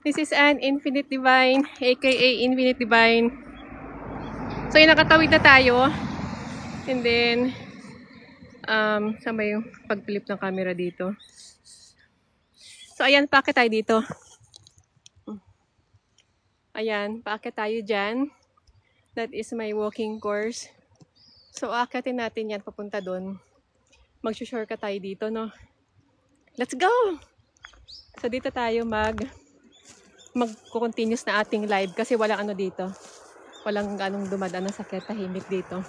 This is an Infinite Divine, aka Infinite Divine. So yung nakatawid na tayo. And then, saan ba yung pag-flip ng camera dito? So ayan, paakit tayo dito. Ayan, paakit tayo dyan. That is my walking course. So aakatin natin yan papunta doon. Mag-shortcut tayo dito, no? Let's go! So dito tayo mag-continuous na ating live kasi walang ano dito. Walang ganong dumadaan na sakit, tahimik dito.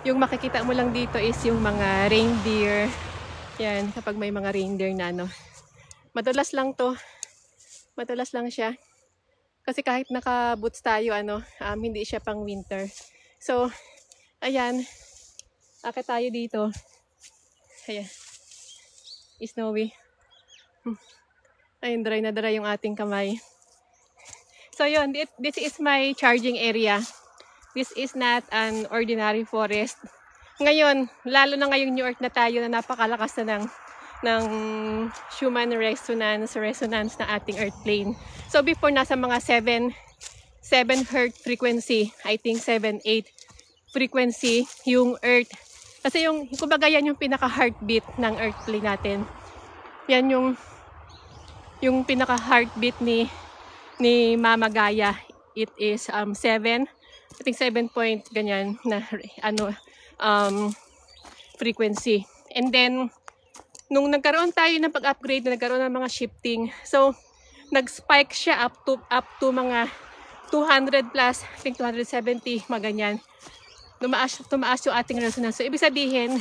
Yung makikita mo lang dito is yung mga reindeer. Yan, kapag may mga reindeer na ano. Madulas lang to. Madulas lang siya. Kasi kahit naka-boots tayo, hindi siya pang winter. So, ayan. Akit tayo dito. Ayan. Snowy. Ayun, dry na dry yung ating kamay. So yun, this is my charging area. This is not an ordinary forest. Ngayon, lalo na ngayong New Earth na tayo na napakalakas na ng human resonance na ating earth plane. So before nasa mga 7 hertz frequency, I think 7, 8 frequency yung earth. Kasi kumbaga yan yung pinaka-heartbeat ng earth plane natin. Yan yung pinaka-heartbeat ni Mama Gaia. It is 7, I think 7 point ganyan na frequency. And then nung nagkaroon tayo ng pag-upgrade, nagkaroon ng mga shifting. So nag-spike siya up to mga 200 plus, I think 270, mga ganyan. Tumaas yung ating resonance. So ibig sabihin,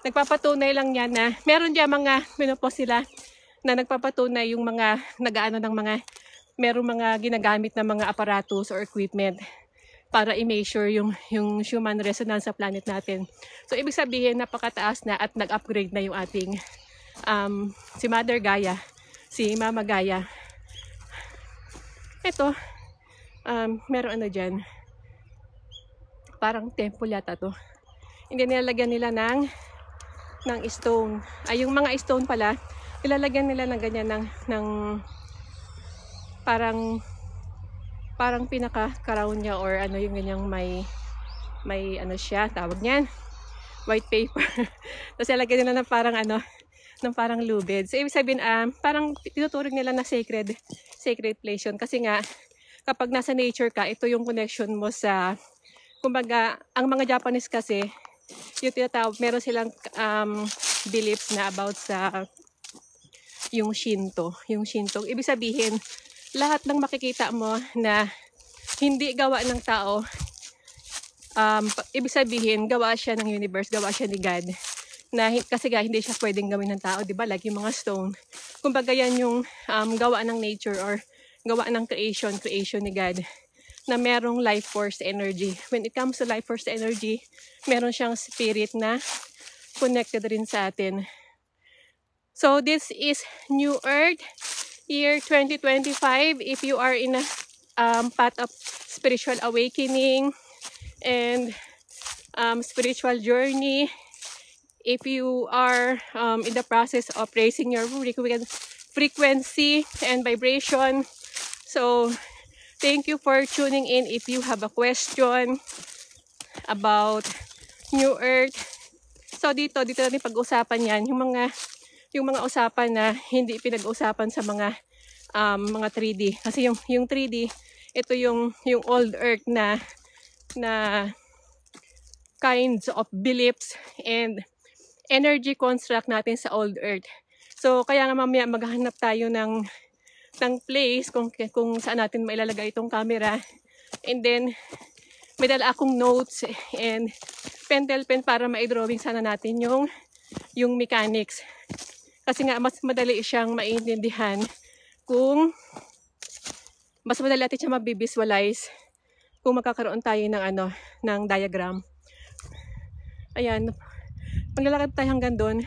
nagpapatunay lang yan na meron diyan mga menopause sila na nagpapatunay yung mga merong mga ginagamit na mga apparatus or equipment para i-measure yung human resonance sa planet natin. So ibig sabihin napakataas na at nag-upgrade na yung ating si Mother Gaia, si Mama Gaia. Ito, meron dyan. Parang temple yata to. Hindi nilalagyan nila ng stone. Ay, yung mga stone pala, nilalagyan nila ng ganyan ng parang pinaka-crown niya or yung ganyang may siya, tawag niyan, white paper. Tapos nilalagyan nila ng parang lubid. So ibig sabihin, parang tinuturing nila na sacred place yun. Kasi nga, kapag nasa nature ka, ito yung connection mo sa, kumbaga, ang mga Japanese kasi, yung tinatawag, meron silang beliefs na about sa yung Shinto. Ibig sabihin, lahat ng makikita mo na hindi gawa ng tao, ibig sabihin, gawa siya ng universe, gawa siya ni God. Kasi hindi siya pwedeng gawin ng tao, di ba? Like yung mga stone. Kumbaga yan yung gawa ng nature or gawa ng creation ni God, na merong life force energy. When it comes to life force energy, meron siyang spirit na connected rin sa atin. So this is New Earth, year 2025. If you are in a path of spiritual awakening and spiritual journey, if you are in the process of raising your frequency and vibration, so thank you for tuning in. If you have a question about New Earth, so dito natin pag-usapan yan, yung mga usapan na hindi pinag-usapan sa mga 3D. Kasi yung 3D, ito yung old Earth na kinds of beliefs and energy construct natin sa old Earth. So kaya nga mamaya maghahanap tayo ng place kung saan natin mailalagay itong camera. And then may dala akong notes and pen para ma-drawing sana natin yung mechanics. Kasi nga mas madali siyang maintindihan mas madali natin siya mabivisualize kung magkakaroon tayo ng diagram. Ayan. Maglalakad tayo hanggang doon.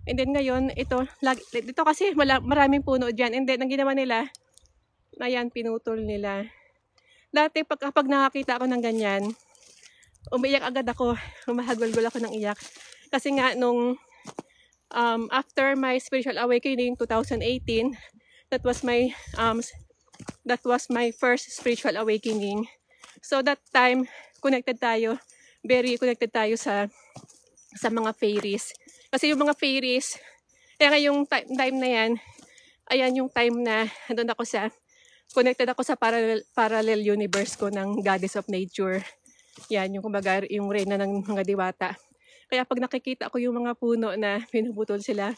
And then ngayon, dito kasi maraming puno dyan. And then, ang ginawa nila, ayan, pinutol nila. Dati, kapag nakakita ako ng ganyan, umiyak agad ako. Humahagulgol ako ng iyak. Kasi nga, after my spiritual awakening 2018, that was my That was my first spiritual awakening. So that time, very connected tayo sa mga fairies. Kasi yung mga fairies, kaya ngayong time na yan, ayan yung time na connected ako sa parallel universe ko ng Goddess of Nature. Yan, yung kumbaga, yung reyna ng mga diwata. Kaya pag nakikita ko yung mga puno na pinuputol sila,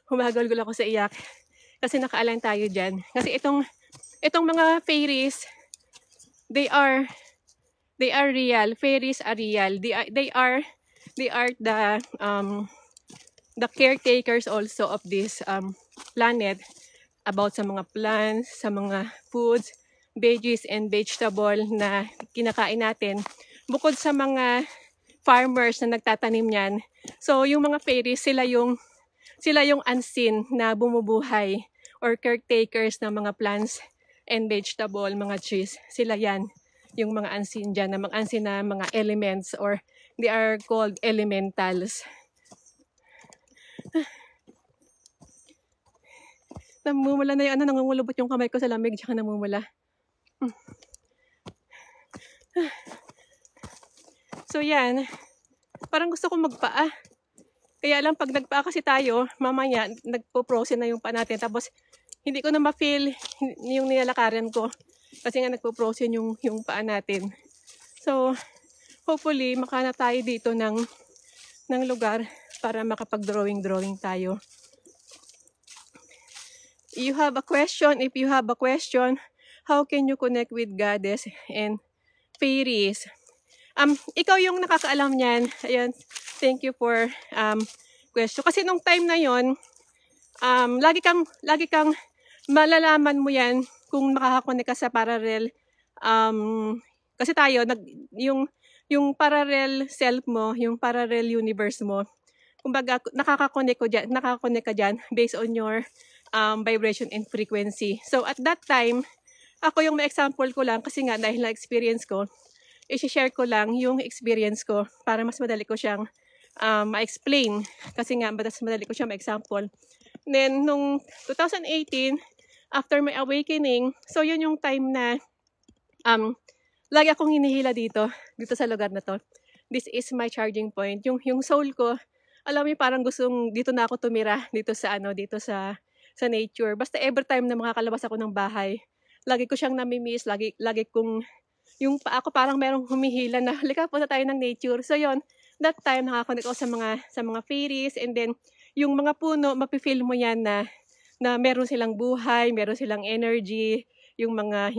humagulgol ako sa iyak. Kasi nakaalan tayo dyan. Kasi itong mga fairies, they are real. Fairies are real. They are the caretakers also of this planet, about sa mga plants, sa mga foods, veggies and vegetable na kinakain natin. Bukod sa mga farmers na nagtatanim niyan. So yung mga fairies, sila yung unseen na bumubuhay or caretakers ng mga plants and vegetable, mga trees. Sila yan, yung mga unseen dyan, na mga elements, or they are called elementals. Namumula na yung nangungulubot yung kamay ko sa lamig, tsaka namumula. So yan, parang gusto ko magpaa. Kaya lang pag nagpaa kasi tayo, mamaya nagpo-frozen na yung paa natin. Tapos hindi ko na ma-feel yung nilalakaran ko. Kasi nga nagpo-frozen yung paa natin. So hopefully makana tayo dito ng lugar para makapag-drawing tayo. If you have a question, how can you connect with Goddess and fairies? Ikaw yung nakakaalam niyan. Ayan, thank you for question. Kasi nung time na yon, lagi kang malalaman mo yan kung makakakonect ka sa parallel. Kasi tayo, yung parallel self mo, yung parallel universe mo, kumbaga nakakakonect ka dyan based on your vibration and frequency. So at that time, ako yung may example ko lang kasi nga dahil na experience ko, i-share ko lang yung experience ko para mas madali ko siyang ma-explain. Kasi nga, mas madali ko siyang ma-example. Then, nung 2018, after my awakening, so yun yung time na lagi akong hinihila dito sa lugar na to. This is my charging point. Yung soul ko, alam mo, parang gustong dito na ako tumira, dito sa nature. Basta every time na makakalabas ako ng bahay, lagi ko siyang nami-miss, lagi kong yung paa ko parang merong humihila na halika punta tayo ng nature. So yon, that time nakakonect ako sa mga fairies, and then yung mga puno, mapifeel mo yan na meron silang buhay, meron silang energy, yung mga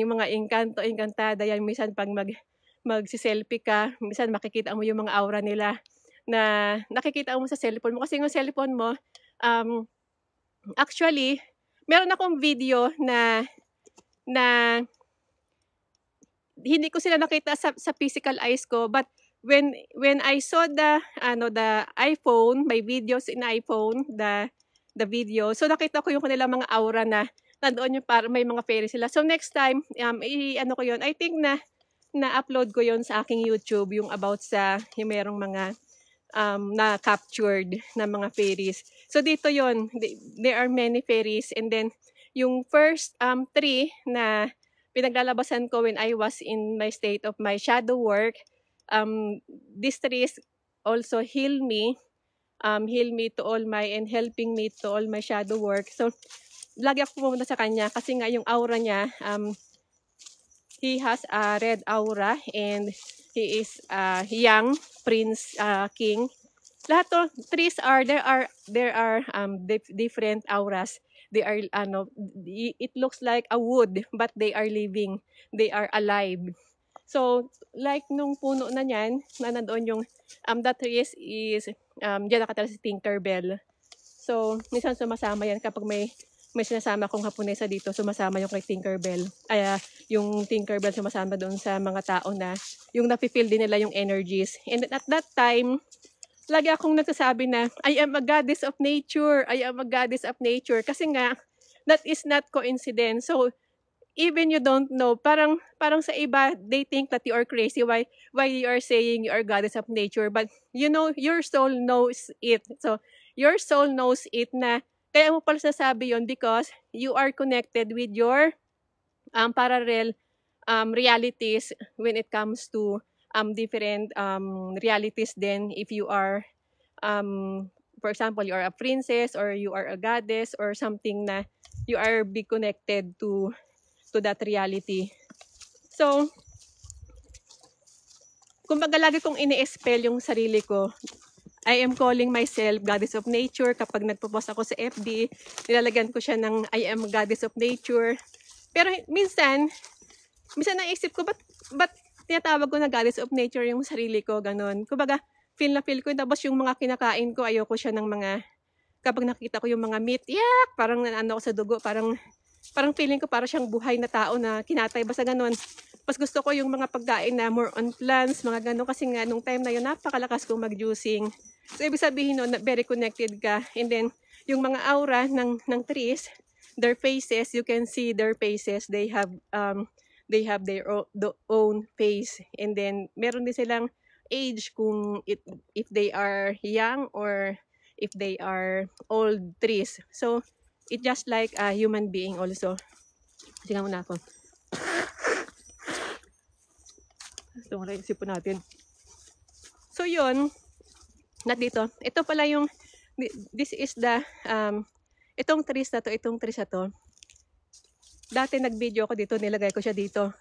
enkantada yan. Minsan pag magsi-selfie ka, minsan makikita mo yung mga aura nila na nakikita mo sa cellphone mo. Kasi yung cellphone mo, actually, meron akong video na hindi ko sila nakita sa physical eyes ko, but when I saw the iPhone, my videos in iPhone, the video, so nakita ko yung kanilang mga aura na nandoon yung para may mga fairy sila. So next time, ko yun, I think na-upload ko yun sa aking YouTube, yung about sa yung merong mga na captured na mga fairies. So dito yon, there are many fairies, and then yung first tree na pinaglalabasan ko when I was in my state of my shadow work, these trees also heal me to all my, and helping me to all my shadow work. So lagi ako pumunta sa kanya kasi nga yung aura niya, he has a red aura, and he is young prince, king. Lahat to trees there are different auras. They are it looks like a wood, but they are living, they are alive. So like nung puno na niyan na nandoon yung that tree is diyan nakatira si Tinkerbell. So minsan sumasama yan kapag may sinasama kong Haponesa dito, sumasama yung kay Tinkerbell. Yung Tinkerbell sumasama doon sa mga tao na yung nafe-feel din nila yung energies. And at that time, lagi akong nagsasabi na, I am a goddess of nature. I am a goddess of nature. Kasi nga, that is not coincidence. So, even you don't know, parang sa iba, they think that you are crazy. Why you are saying you are goddess of nature? But, you know, your soul knows it. So, your soul knows it na, kaya mo pala sasabi yon because you are connected with your parallel realities when it comes to different realities. Then if you are for example, you are a princess or you are a goddess or something na you are be connected to that reality. So, kumbaga lagi kong ini-spell yung sarili ko. I am calling myself Goddess of Nature. Kapag nagpo-post ako sa FB, nilalagyan ko siya ng I am Goddess of Nature. Pero minsan naisip ko, ba't tinatawag ko na Goddess of Nature yung sarili ko, ganon. Kumbaga, feel na feel ko. Tapos yung mga kinakain ko, ayoko siya ng mga, kapag nakita ko yung mga meat, yak! Parang ano ako sa dugo, parang feeling ko parang siyang buhay na tao na kinatay, basta ganon. Mas gusto ko yung mga pagkain na more on plants, mga ganon. Kasi nga, nung time na yun, napakalakas kong mag-juicing. So, ibig sabihin nun, very connected ka. And then, yung mga aura ng trees, their faces, you can see their faces. They have their own face. And then, meron din silang age kung if they are young or if they are old trees. So, it's just like a human being also. Tingnan muna ako. Ito nga yung sipon natin. So, yun. Dito. Ito pala yung, this is the, itong trees na to. Dati nag-video ako dito, nilagay ko siya dito.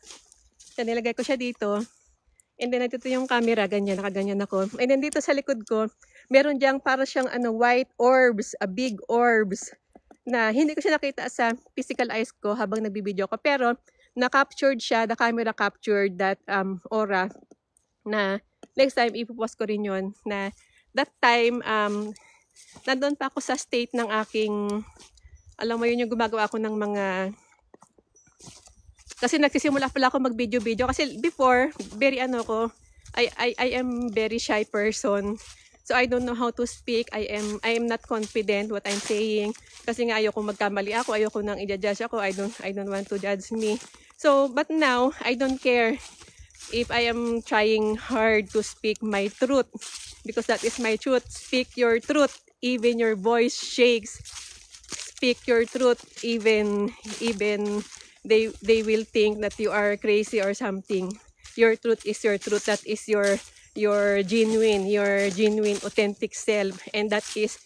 And then, ito yung camera, ganyan, nakaganyan ako. And then, dito sa likod ko, meron diyang para siyang white orbs, big orbs, na hindi ko siya nakita sa physical eyes ko habang nagbibideo ko. Pero, na-captured siya, the camera captured that aura na next time ipopost ko rin yun na that time, nandun pa ako sa state ng aking, alam mo yun yung gumagawa ako ng mga, kasi nagsisimula pala ako mag-video-video. Kasi before, very I am very shy person. So I don't know how to speak. I am not confident what I'm saying. Kasi nga ayoko magkamali ako, ayoko nang i-judge ako. I don't want to judge me. So, but now, I don't care if I am trying hard to speak my truth. Because that is my truth. Speak your truth. Even your voice shakes. Speak your truth. Even they will think that you are crazy or something. Your truth is your truth. That is your genuine authentic self. And that is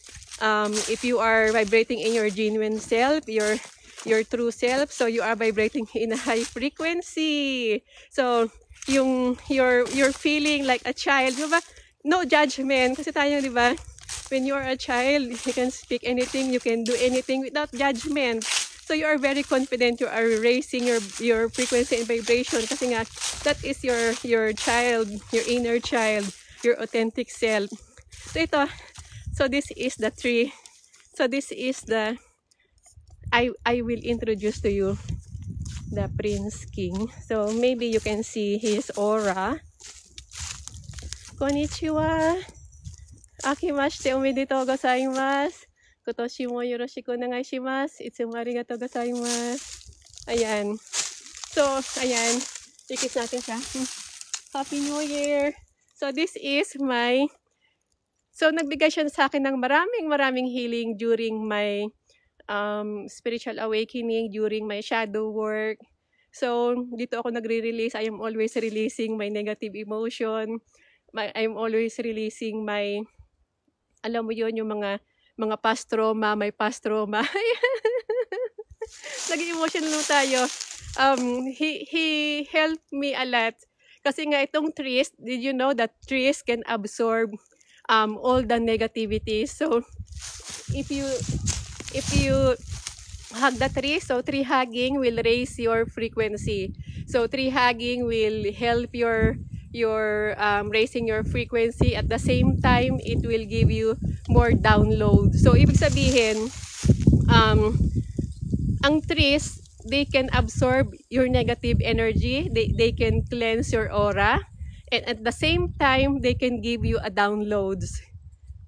if you are vibrating in your genuine self, your true self, so you are vibrating in a high frequency. So you're feeling like a child, di ba? No judgment kasi tayo, di ba? When you are a child, you can speak anything, you can do anything without judgment. So you are very confident, you are raising your frequency and vibration kasi nga that is your child, your inner child, your authentic self. So ito, so this is the tree. So this is the I will introduce to you the Prince King. So maybe you can see his aura. Konnichiwa. Akimashite omedetou gozaimasu. Kotoshi mo yoroshiku onegaishimasu. Itsumo arigatou gozaimasu. Ayan. So, ayan. Ikis natin siya. Happy New Year. So this is my, so nagbigay siya sa akin ng maraming healing during my spiritual awakening, during my shadow work. So, dito ako nagre-release. I am always releasing my negative emotion. I am always releasing my, alam mo yun, yung mga past trauma, my past trauma. Nag-emotional tayo. He helped me a lot. Kasi nga itong trees, did you know that trees can absorb all the negativity? So, if you hug the tree, so tree hugging will raise your frequency. So tree hugging will help your raising your frequency. At the same time, it will give you more download. So ibig sabihin, ang trees, they can absorb your negative energy. They can cleanse your aura, and at the same time, they can give you a downloads.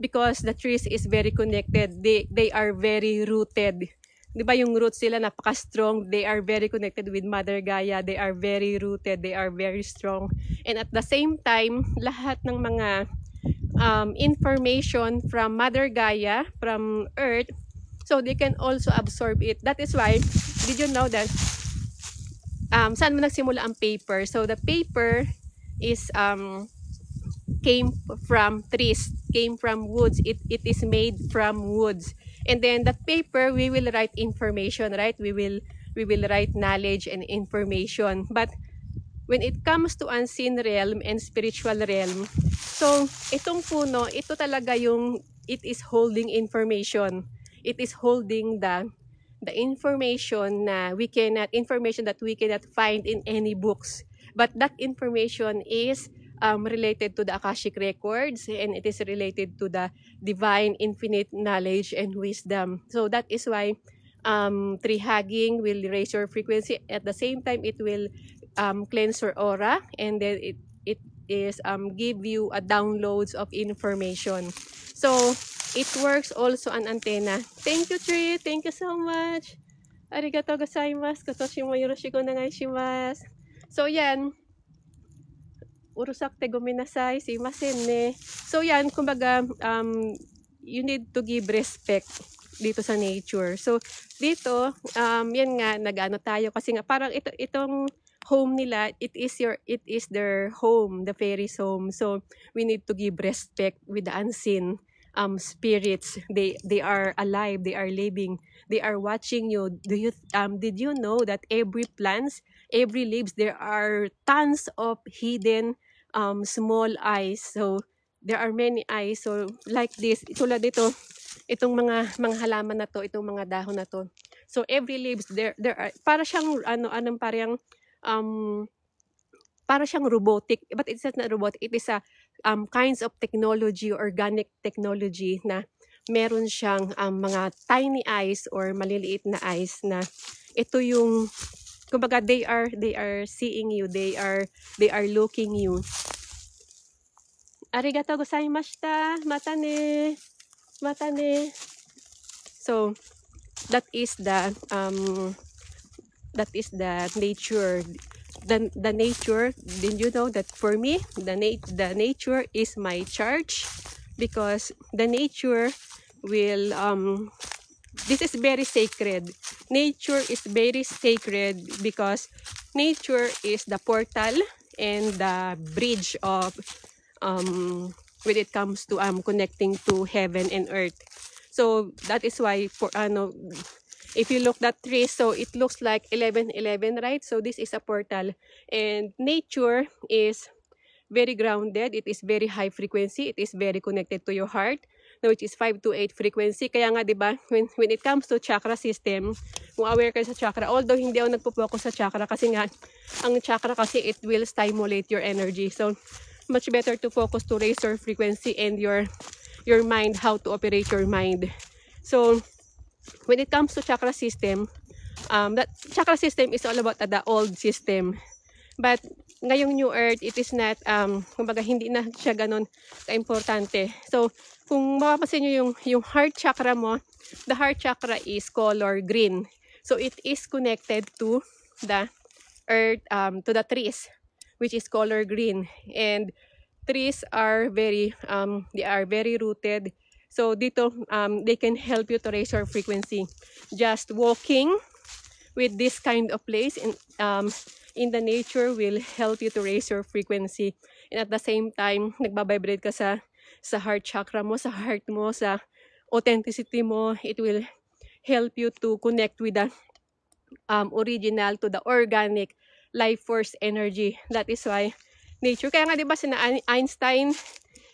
Because the trees is very connected. They are very rooted. Di ba yung roots sila napaka-strong? They are very connected with Mother Gaia. They are very rooted. They are very strong. And at the same time, lahat ng mga information from Mother Gaia, from Earth, so they can also absorb it. That is why, did you know that saan mo nagsimula ang paper? So the paper is came from trees, came from woods. It is made from woods. And then that paper, we will write information, right? We will write knowledge and information. But when it comes to unseen realm and spiritual realm, so itong puno, ito talaga yung it is holding information. It is holding the information na information that we cannot find in any books. But that information is related to the Akashic records, and it is related to the divine infinite knowledge and wisdom. So that is why tree hugging will raise your frequency. At the same time, it will cleanse your aura, and then it is give you a downloads of information. So it works also an antenna. Thank you, tree. Thank you so much. Arigatou gozaimasu. Kotoshi mo yoroshiku onegaishimasu. So yan. Urusakte gomenasai, simasen ne. So yan, kumbaga, you need to give respect dito sa nature. So dito, yan nga, nag-ano tayo kasi nga parang itong home nila, it is their home, the fairy's home. So we need to give respect with the unseen spirits. They are alive, they are living, they are watching you. Did you know that every plants, every leaves, there are tons of hidden small eyes. So there are many eyes. So like this, tulad dito, itong mga halaman na to, itong mga dahon na to. So every leaves there are, para siyang para siyang robotic, but it's not robotic. It is a kinds of technology, organic technology, na meron siyang mga tiny eyes or maliliit na eyes na ito yung, kumbaga, they are seeing you, they are looking you. Arigatou gozaimashita. Mata ne. So that is the nature. The nature, did you know that for me, the nature is my charge, because the nature will this is very sacred. Nature is very sacred because nature is the portal and the bridge of when it comes to connecting to heaven and earth. So that is why for if you look that tree, so it looks like 1111, right? So this is a portal, and nature is very grounded. It is very high frequency. It is very connected to your heart, which is 528 frequency. Kaya nga, di ba, when it comes to chakra system, kung aware kayo sa chakra, although hindi ako nagpo-focus sa chakra kasi nga, ang chakra kasi it will stimulate your energy. So much better to focus to raise your frequency and your mind, how to operate your mind. So when it comes to chakra system, that chakra system is all about the old system. But ngayong new earth, it is not, kumbaga, hindi na siya ganun ka-importante. So kung mapapansin nyo yung heart chakra mo, the heart chakra is color green. So it is connected to the earth, to the trees, which is color green. And trees are they are very rooted. So dito, they can help you to raise your frequency. Just walking with this kind of place in the nature will help you to raise your frequency. And at the same time, nagbabibrate ka sa heart chakra mo, sa heart mo, sa authenticity mo. It will help you to connect with the original, to the organic life force energy. That is why nature. Kaya nga, di ba, sina Einstein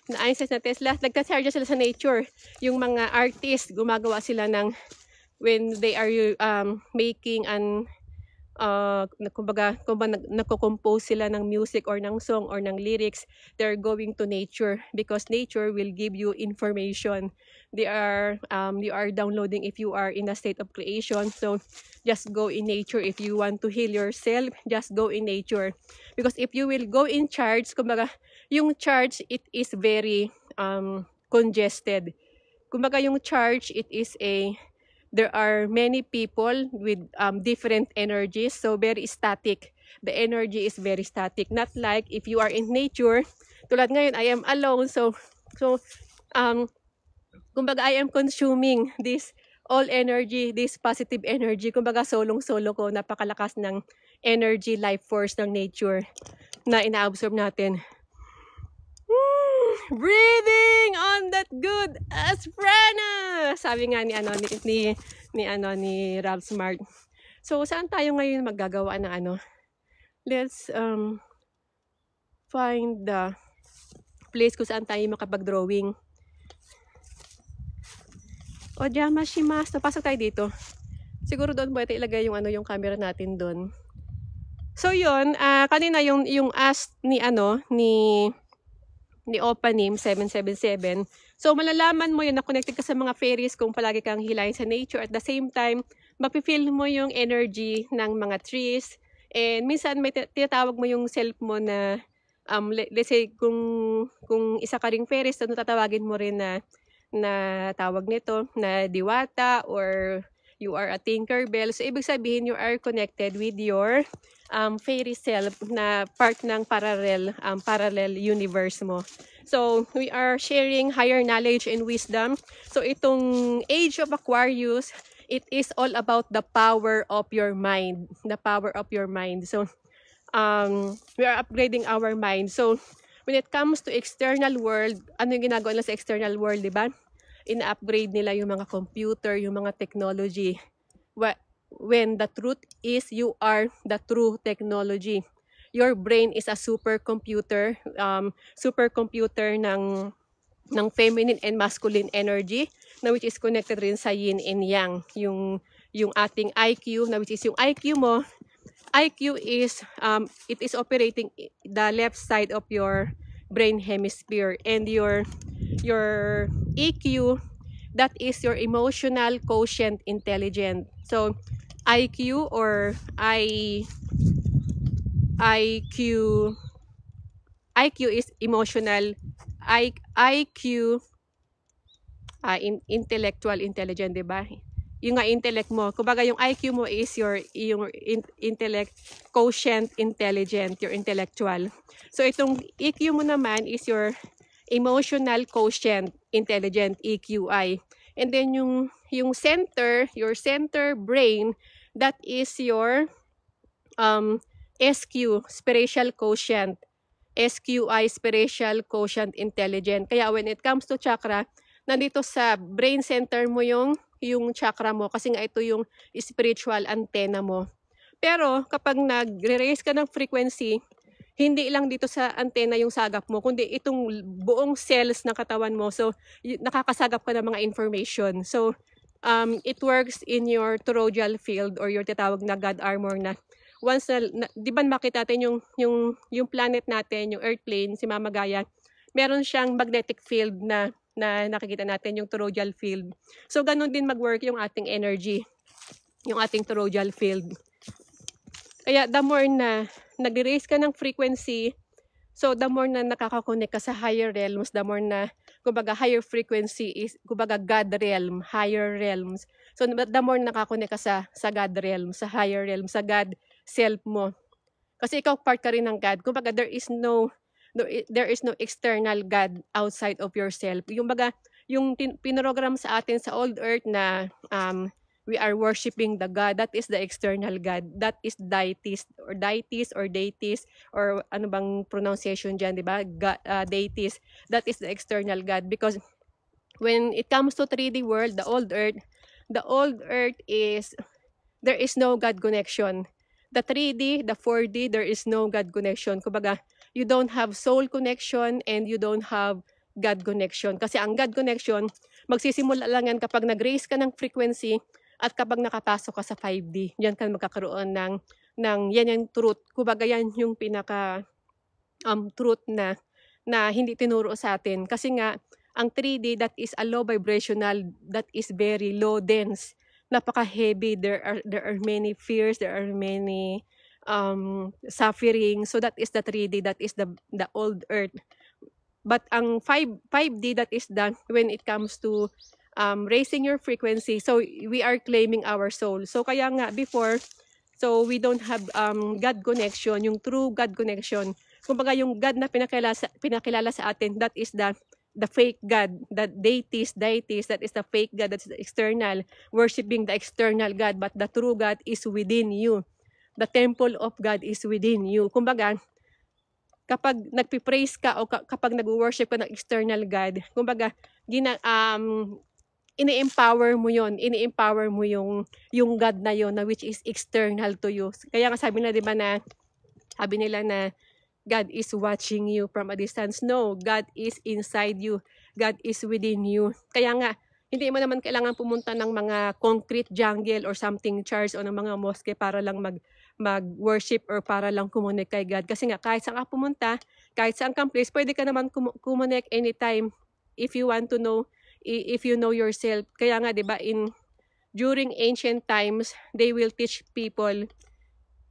na Tesla, nagka-charge sila sa nature. Yung mga artists, gumagawa sila ng, when they are making kumbaga nagko-compose sila ng music or ng song or ng lyrics, they're going to nature, because nature will give you information. You are downloading if you are in a state of creation. So just go in nature. If you want to heal yourself, just go in nature. Because if you will go in charge, kumbaga, yung charge, it is very congested. Kumbaga, yung charge, it is there are many people with different energies, so very static. The energy is very static. Not like if you are in nature. Tulad ngayon, I am alone, so kumbaga, I am consuming this all energy, this positive energy. Kumbaga solong-solo ko, napakalakas ng energy, life force ng nature na ina-absorb natin. Breathing on that good Asprana! Sabi nga ni Ralph Smart. So saan tayo ngayon maggagawa ng ano? Let's find the place kung saan tayo makapag-drawing. O Jamashimasu, pasok tayo dito. Siguro doon pwede ilagay yung yung camera natin doon. So yun, kanina yung ask ni Opanim 777. So malalaman mo yun na connected ka sa mga fairies kung palagi kang hilahin sa nature. At the same time, mapifeel mo yung energy ng mga trees. And minsan may tinatawag mo yung self mo na let's say kung isa ka ring fairies, so tatawagin mo rin na tawag nito na diwata or you are a Tinkerbell. So ibig sabihin you are connected with your fairy self na part ng parallel universe mo. So we are sharing higher knowledge and wisdom. So itong age of Aquarius, it is all about the power of your mind. The power of your mind. So we are upgrading our mind. So when it comes to external world, ano yung ginagawa nila sa external world, di ba? Ina-upgrade nila yung mga computer, yung mga technology. When the truth is you are the true technology. Your brain is a supercomputer ng feminine and masculine energy na which is connected rin sa yin and yang. Yung ating IQ na which is yung IQ mo. IQ is it is operating the left side of your brain hemisphere, and your EQ, that is your emotional quotient intelligence. So IQ or IQ is emotional, IQ intellectual intelligence, diba? Yung nga intellect mo, kumbaga yung IQ mo is yung intellect quotient intelligent, your intellectual. So itong EQ mo naman is your emotional quotient intelligent, EQI. And then yung center, your center brain, that is your SQ, spiritual quotient, SQI, spiritual quotient intelligent. Kaya when it comes to chakra, nandito sa brain center mo yung chakra mo, kasi nga ito yung spiritual antenna mo. Pero kapag nagre-raise ka ng frequency, hindi lang dito sa antenna yung sagap mo, kundi itong buong cells ng katawan mo. So nakakasagap ka ng mga information. So it works in your toroidal field or your tinatawag na God armor na once na di ba makita natin yung planet natin, yung earth plane, si Mama Gaia, meron siyang magnetic field na nakikita natin, yung toroidal field. So ganun din mag-work yung ating energy, yung ating toroidal field. Kaya the more na nag-raise ka ng frequency, so the more na nakakakonect ka sa higher realms, the more na kumbaga higher frequency is kumbaga God realm, higher realms. So the more nakakonect ka sa God realm, sa higher realm, sa God self mo. Kasi ikaw part ka rin ng God. Kumbaga there is no external God outside of yourself. Yung baga, yung pinogram sa atin sa old earth na we are worshiping the God, that is the external God. That is deities or deities or ano bang pronunciation dyan, di ba? Deities. That is the external God. Because when it comes to 3D world, the old earth is, there is no God connection. The 3D, the 4D, there is no God connection. Kumbaga, you don't have soul connection and you don't have God connection. Kasi ang God connection, magsisimula lang yan kapag nag-raise ka ng frequency at kapag nakapasok ka sa 5D. Yan ka magkakaroon ng yan yung truth. Kumbaga yan yung pinaka truth na hindi tinuro sa atin. Kasi nga, ang 3D, that is a low vibrational, that is very low dense. Napaka-heavy. There are many fears, there are many suffering. So that is the 3D, that is the old earth. But ang 5D, that is the when it comes to raising your frequency. So we are claiming our soul. So kaya nga before, so we don't have God connection, yung true God connection. Kumbaga yung God na pinakilala sa atin, that is the the fake God, the deities, that is the fake God, that's the external, worshiping the external God, but the true God is within you. The temple of God is within you. Kumbaga, kapag nagpi-praise ka o kapag nag-worship ka ng external God, kumbaga, ini-empower mo yung God na yon, na which is external to you. Kaya nga sabi nila na God is watching you from a distance. No, God is inside you. God is within you. Kaya nga, hindi mo naman kailangan pumunta ng mga concrete jungle or something church o ng mga mosque para lang mag-worship or para lang kumunik kay God. Kasi nga, kahit saan ka pumunta, kahit saan kang place, pwede ka naman kumunik anytime if you want to know, if you know yourself. Kaya nga, di ba, during ancient times, they will teach people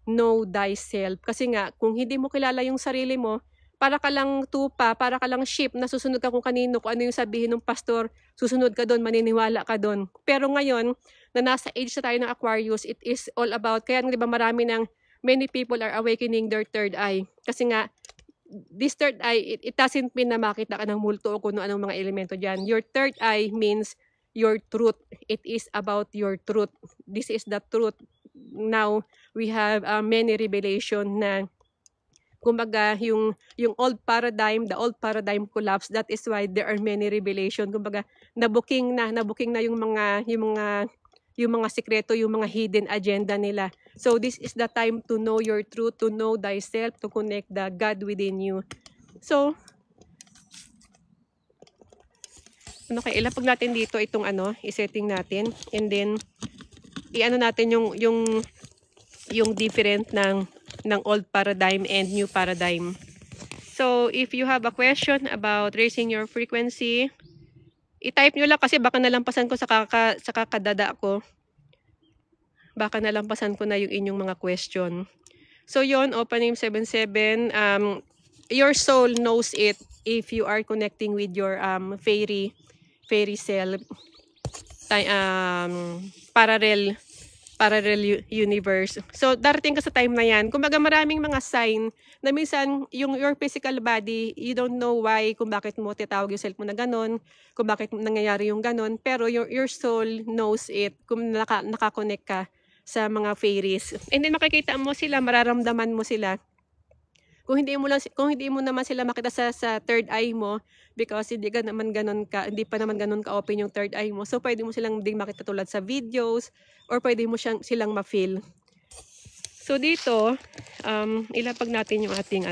know thyself. Kasi nga, kung hindi mo kilala yung sarili mo, para ka lang tupa, para ka lang sheep, na susunod ka kung kanino, kung ano yung sabihin ng pastor, susunod ka doon, maniniwala ka doon. Pero ngayon, na nasa age na tayo ng Aquarius, it is all about, kaya di ba many people are awakening their third eye. Kasi nga, this third eye, it doesn't mean na makita ka ng multo o kung anong mga elemento dyan. Your third eye means your truth. It is about your truth. This is the truth. Now, we have many revelation na kumbaga yung the old paradigm collapse. That is why there are many revelation. Kumbaga nabuking na yung mga sikreto, yung mga hidden agenda nila. So this is the time to know your truth, to know thyself, to connect the God within you. So ilapag natin dito itong i-setting natin, and then i-ano natin yung different ng old paradigm and new paradigm. So if you have a question about raising your frequency, i-type nyo lang kasi baka nalampasan ko sa kakadada ko. Baka nalampasan ko na yung inyong mga question. So yon, Open Name 77, your soul knows it if you are connecting with your fairy self, parallel universe. So darating ka sa time na yan. Kumbaga maraming mga sign na minsan your physical body, you don't know why, kung bakit mo titawag yung self mo na ganon, kung bakit nangyayari yung ganon, pero your soul knows it kung nakakonect ka sa mga fairies. And then makikita mo sila, mararamdaman mo sila. Kung hindi mo naman sila makita sa third eye mo, because hindi pa naman ganun ka open yung third eye mo. So pwede mo silang ding makita tulad sa videos, or pwede mo silang ma-feel. So dito, ilapag natin yung ating